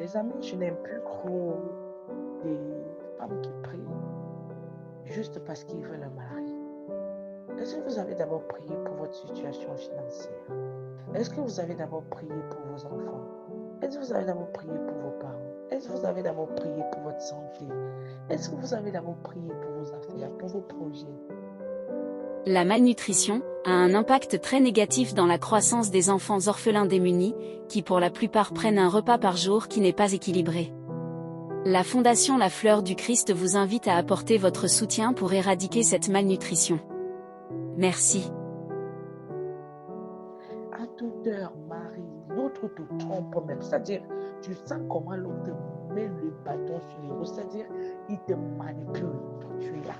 Les amis, je n'aime plus trop des femmes qui prient juste parce qu'ils veulent un mari. Est-ce que vous avez d'abord prié pour votre situation financière? Est-ce que vous avez d'abord prié pour vos enfants? Est-ce que vous avez d'abord prié pour vos parents? Est-ce que vous avez d'abord prié pour votre santé? Est-ce que vous avez d'abord prié pour vos affaires, pour vos projets? La malnutrition a un impact très négatif dans la croissance des enfants orphelins démunis, qui pour la plupart prennent un repas par jour qui n'est pas équilibré. La Fondation La Fleur du Christ vous invite à apporter votre soutien pour éradiquer cette malnutrition. Merci. À toute heure, Marie, l'autre te trompe même. C'est-à-dire, tu sens comment l'autre te met le bâton sur les roues. C'est-à-dire, il te manipule. Toi, tu es là.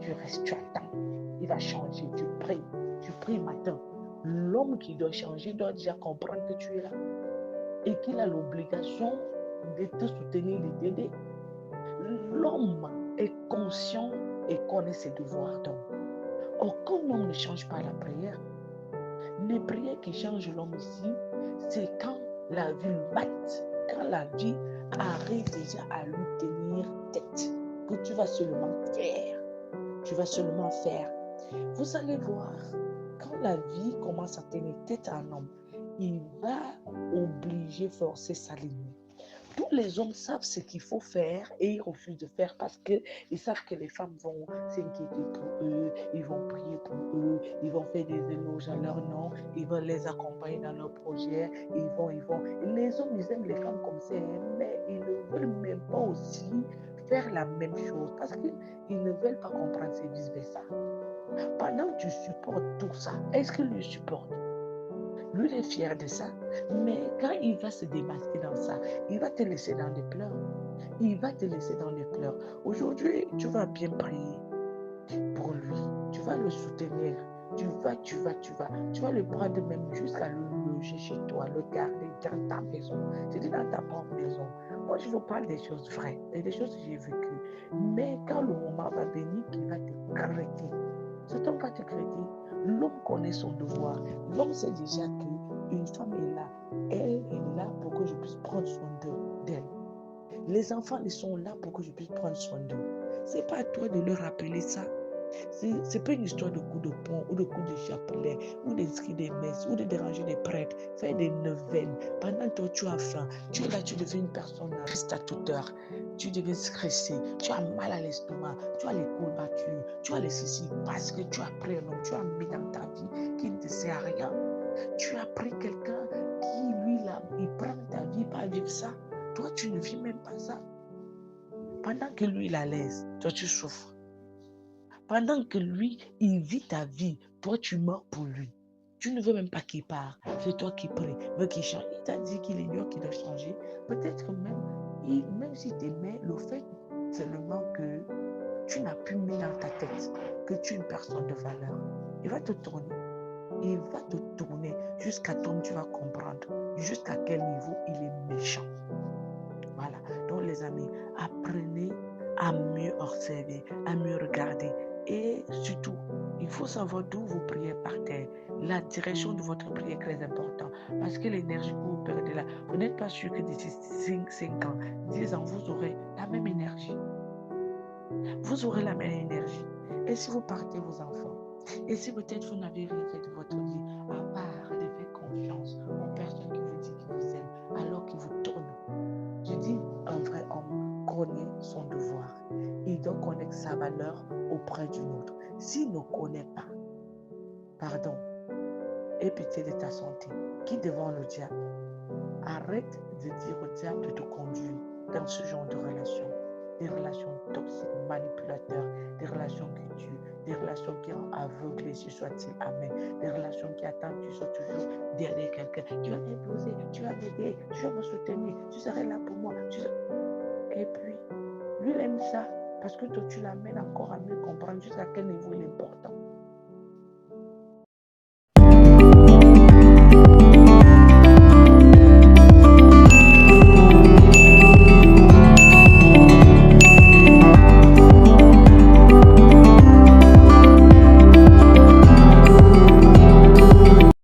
Tu restes, tu attends. Il va changer. Tu pries matin. L'homme qui doit changer doit déjà comprendre que tu es là et qu'il a l'obligation de te soutenir, de t'aider. L'homme est conscient et connaît ses devoirs d'homme. Or, quand l'homme ne change pas la prière, les prières qui changent l'homme ici, c'est quand la vie le batte, quand la vie arrive déjà à lui tenir tête, que tu vas seulement faire. Tu vas seulement faire. Vous allez voir, quand la vie commence à tenir tête à un homme, il va obliger, forcer sa ligne. Tous les hommes savent ce qu'il faut faire et ils refusent de faire parce qu'ils savent que les femmes vont s'inquiéter pour eux, ils vont prier pour eux, ils vont faire des éloges à leur nom, ils vont les accompagner dans leurs projets, ils vont. Les hommes, ils aiment les femmes comme ça, mais ils ne veulent même pas aussi faire la même chose parce qu'ils ne veulent pas comprendre, c'est vice-versa. Pendant que tu supportes tout ça, est-ce que lui supporte? Lui, il est fier de ça. Mais quand il va se démasquer dans ça, il va te laisser dans les pleurs. Il va te laisser dans les pleurs. Aujourd'hui, tu vas bien prier pour lui. Tu vas le soutenir. Tu vas le prendre même jusqu'à le loger chez toi, le garder dans ta maison. Je dis dans ta propre maison. Moi, je vous parle des choses vraies et des choses que j'ai vécues. Mais quand le moment va venir, il va te crêter. Cet homme va te crêter. L'homme connaît son devoir. L'homme sait déjà qu'une femme est là. Elle est là pour que je puisse prendre soin d'elle. Les enfants, ils sont là pour que je puisse prendre soin d'eux. Ce n'est pas à toi de leur rappeler ça. Ce n'est pas une histoire de coup de poing ou de coup de chapelet ou d'inscrire des messes ou de déranger des prêtres, faire des neuvaines. Pendant que toi, tu as faim, tu es là, tu deviens une personne triste à toute heure. Tu deviens stressé, tu as mal à l'estomac, tu as les courbatures, tu as les ceci parce que tu as pris un homme, tu as mis dans ta vie qui ne te sert à rien. Tu as pris quelqu'un qui, lui, là, il prend ta vie, pas vivre ça. Toi, tu ne vis même pas ça. Pendant que lui, il a l'aise, toi, tu souffres. Pendant que lui, il vit ta vie, toi, tu meurs pour lui. Tu ne veux même pas qu'il parte. C'est toi qui prie, veux qu'il change. Il t'a dit qu'il ignore qu'il doit changer. Peut-être même s'il t'aimait, le fait seulement que tu n'as plus mis dans ta tête que tu es une personne de valeur. Il va te tourner. Il va te tourner jusqu'à temps que tu vas comprendre jusqu'à quel niveau il est méchant. Voilà. Donc les amis, apprenez à mieux observer, à mieux regarder. Et surtout, il faut savoir d'où vous priez par terre. La direction de votre prière est très importante. Parce que l'énergie que vous perdez là, vous n'êtes pas sûr que d'ici 5 ans, 10 ans, vous aurez la même énergie. Vous aurez la même énergie. Et si vous partez vos enfants, et si peut-être vous n'avez rien fait de votre vie, à part de faire confiance aux personnes qui vous disent qu'ils vous aiment, alors qu'ils vous tournent. Je dis, un vrai homme connaît son devoir. Il doit connaître sa valeur auprès d'une autre. S'il ne connaît pas, pardon, aie pitié de ta santé. Qui devant le diable? Arrête de dire au diable de te conduire dans ce genre de relations. Des relations toxiques, manipulateurs, des relations qui tuent, des relations qui ont aveuglé, si soit-il, amen. Des relations qui attendent que tu sois toujours derrière quelqu'un. Tu vas m'imposer, tu vas m'aider, tu vas me soutenir, tu serais là pour moi. Et puis, lui, il aime ça parce que toi, tu l'amènes encore à mieux comprendre jusqu'à quel niveau il est important.